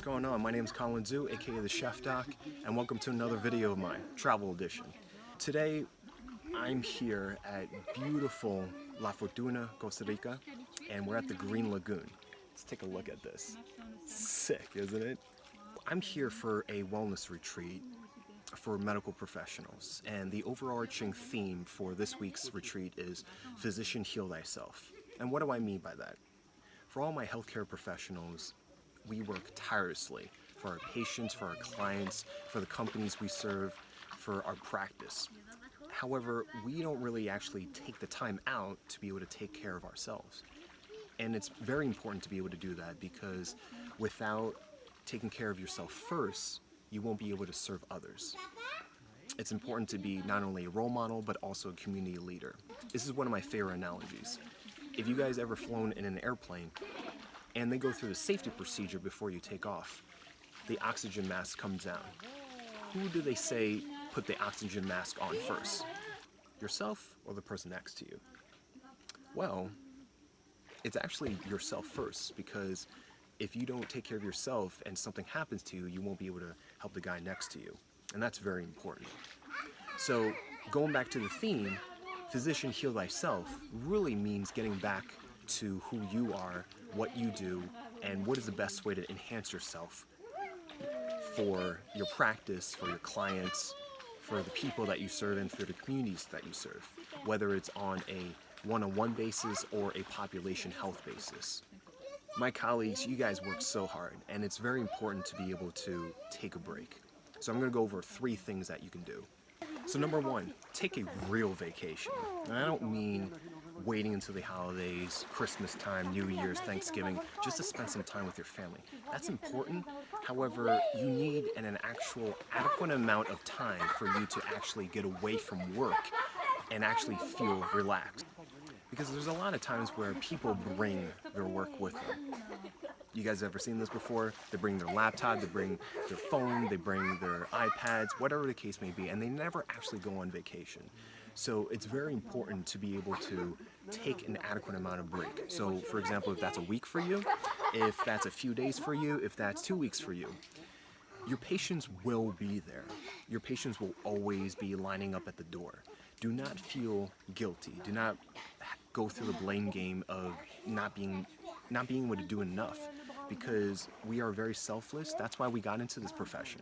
what's going on? My name is Colin Zhu, aka the Chef Doc, and welcome to another video of mine, Travel Edition. Today, I'm here at beautiful La Fortuna, Costa Rica, and we're at the Green Lagoon. Let's take a look at this. Sick, isn't it? I'm here for a wellness retreat for medical professionals, and the overarching theme for this week's retreat is Physician Heal Thyself. And what do I mean by that? For all my healthcare professionals, we work tirelessly for our patients, for our clients, for the companies we serve, for our practice. However, we don't really actually take the time out to be able to take care of ourselves. And it's very important to be able to do that, because without taking care of yourself first, you won't be able to serve others. It's important to be not only a role model, but also a community leader. This is one of my favorite analogies. If you guys ever flown in an airplane, and they go through the safety procedure before you take off, the oxygen mask comes down. Who do they say put the oxygen mask on first? Yourself or the person next to you? Well, it's actually yourself first, because if you don't take care of yourself and something happens to you, you won't be able to help the guy next to you. And that's very important. So going back to the theme, Physician Heal Thyself really means getting back to who you are, what you do, and what is the best way to enhance yourself for your practice, for your clients, for the people that you serve, and for the communities that you serve, whether it's on a one-on-one basis or a population health basis. My colleagues, you guys work so hard, and it's very important to be able to take a break. So I'm going to go over 3 things that you can do. So number 1, take a real vacation. And I don't mean waiting until the holidays, Christmas time, New Year's, Thanksgiving, just to spend some time with your family. That's important. However, you need an actual adequate amount of time for you to actually get away from work and actually feel relaxed. Because there's a lot of times where people bring their work with them. You guys ever seen this before? They bring their laptop, they bring their phone, they bring their iPads, whatever the case may be, and they never actually go on vacation. So it's very important to be able to take an adequate amount of break. So for example, if that's a week for you, if that's a few days for you, if that's 2 weeks for you, your patients will be there. Your patients will always be lining up at the door. Do not feel guilty. Do not go through the blame game of not being able to do enough, because we are very selfless. That's why we got into this profession.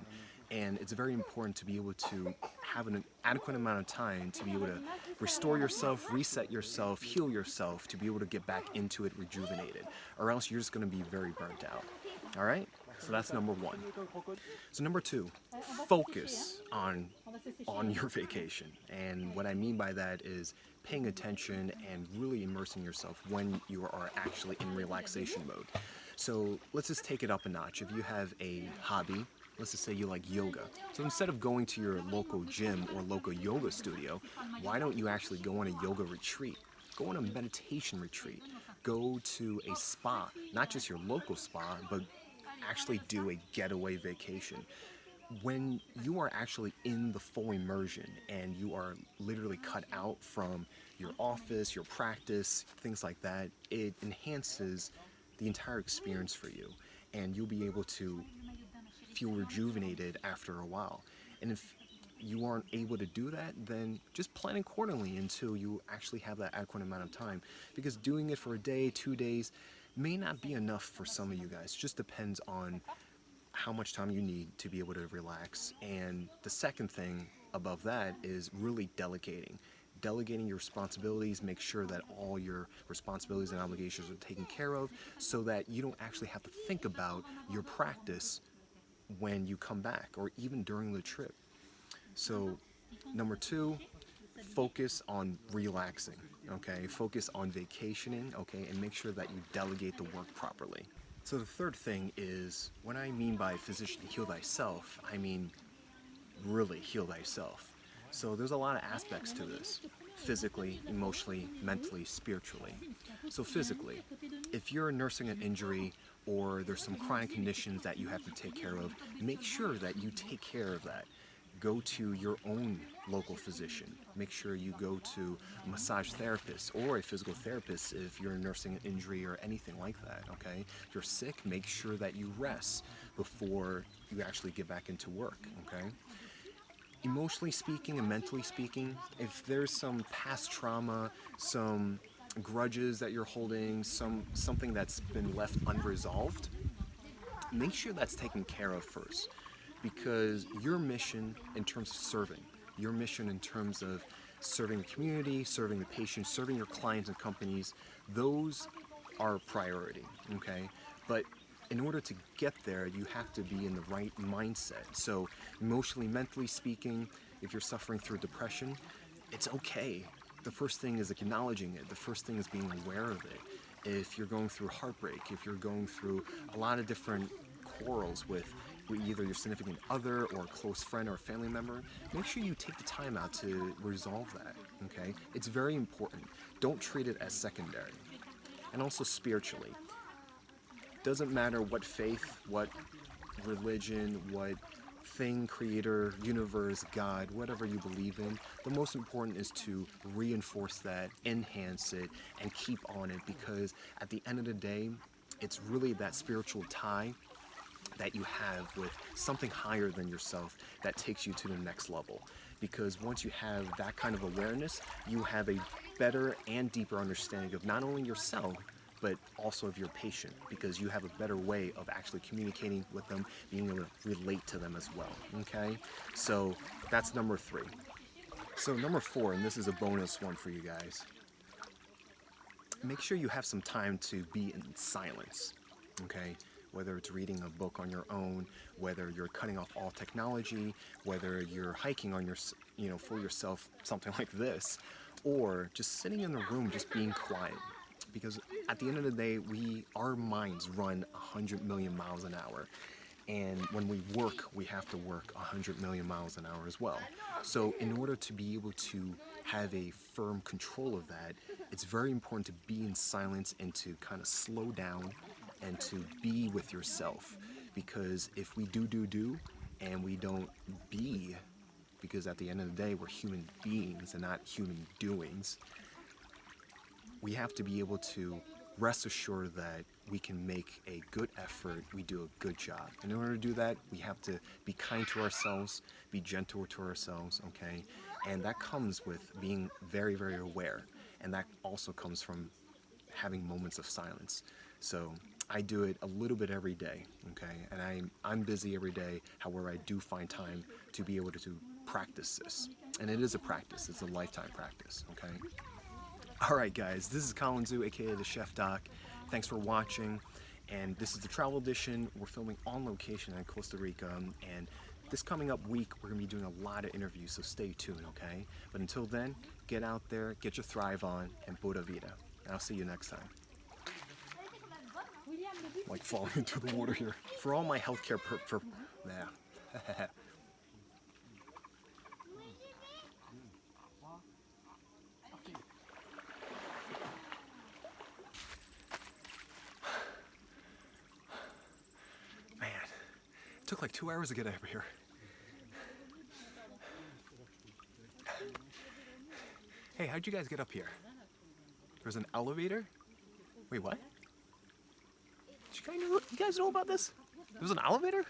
And it's very important to be able to have an adequate amount of time to be able to restore yourself, reset yourself, heal yourself, to be able to get back into it rejuvenated, or else you're just going to be very burnt out. All right? So that's number 1. So number 2, focus on your vacation. And what I mean by that is paying attention and really immersing yourself when you are actually in relaxation mode. So let's just take it up a notch. If you have a hobby, let's just say you like yoga. So instead of going to your local gym or local yoga studio, why don't you actually go on a yoga retreat? Go on a meditation retreat. Go to a spa, not just your local spa, but actually do a getaway vacation. When you are actually in the full immersion and you are literally cut out from your office, your practice, things like that, it enhances the entire experience for you, and you'll be able to feel rejuvenated after a while. And if you aren't able to do that, then just plan accordingly until you actually have that adequate amount of time, because doing it for a day, 2 days may not be enough for some of you guys. It just depends on how much time you need to be able to relax. And the second thing above that is really delegating. Delegating your responsibilities, make sure that all your responsibilities and obligations are taken care of, so that you don't actually have to think about your practice when you come back or even during the trip. So number 2, focus on relaxing, okay? Focus on vacationing, okay? And make sure that you delegate the work properly. So the third thing is, what I mean by Physician Heal Thyself, I mean really heal thyself. So there's a lot of aspects to this: physically, emotionally, mentally, spiritually. So physically, if you're nursing an injury or there's some chronic conditions that you have to take care of, make sure that you take care of that. Go to your own local physician. Make sure you go to a massage therapist or a physical therapist if you're nursing an injury or anything like that, okay? If you're sick, make sure that you rest before you actually get back into work, okay? Emotionally speaking and mentally speaking, if there's some past trauma, some grudges that you're holding, something that's been left unresolved, make sure that's taken care of first. Because your mission in terms of serving, your mission in terms of serving the community, serving the patients, serving your clients and companies, those are priority, okay? But in order to get there, you have to be in the right mindset. So emotionally, mentally speaking, if you're suffering through depression, it's okay. The first thing is acknowledging it. The first thing is being aware of it. If you're going through heartbreak, if you're going through a lot of different quarrels with either your significant other or a close friend or a family member, make sure you take the time out to resolve that, okay? It's very important. Don't treat it as secondary. And also spiritually. Doesn't matter what faith, what religion, what thing, creator, universe, God, whatever you believe in, the most important is to reinforce that, enhance it, and keep on it, because at the end of the day, it's really that spiritual tie that you have with something higher than yourself that takes you to the next level. Because once you have that kind of awareness, you have a better and deeper understanding of not only yourself, but also of your patient, because you have a better way of actually communicating with them, being able to relate to them as well, okay? So that's number 3. So number 4, and this is a bonus one for you guys, make sure you have some time to be in silence, okay? Whether it's reading a book on your own, whether you're cutting off all technology, whether you're hiking on your, for yourself, something like this, or just sitting in the room, just being quiet. Because at the end of the day, our minds run 100 million miles an hour. And when we work, we have to work 100 million miles an hour as well. So in order to be able to have a firm control of that, it's very important to be in silence and to kind of slow down and to be with yourself. Because if we do and we don't be, because at the end of the day we're human beings and not human doings, we have to be able to rest assured that we can make a good effort, we do a good job. And in order to do that, we have to be kind to ourselves, be gentle to ourselves, okay? And that comes with being very, very aware. And that also comes from having moments of silence. So I do it a little bit every day, okay? And I'm busy every day. However, I do find time to be able to practice this. And it is a practice. It's a lifetime practice, okay? All right, guys, this is Colin Zhu, aka the Chef Doc. Thanks for watching. And this is the travel edition. We're filming on location in Costa Rica. And this coming up week, we're gonna be doing a lot of interviews, so stay tuned, okay? But until then, get out there, get your thrive on, and Buddha Vida. And I'll see you next time. Like falling into the water here. For all my healthcare Man, it took like 2 hours to get over here. Hey, how'd you guys get up here? There's an elevator? Wait, what? Did you guys know about this? There's an elevator?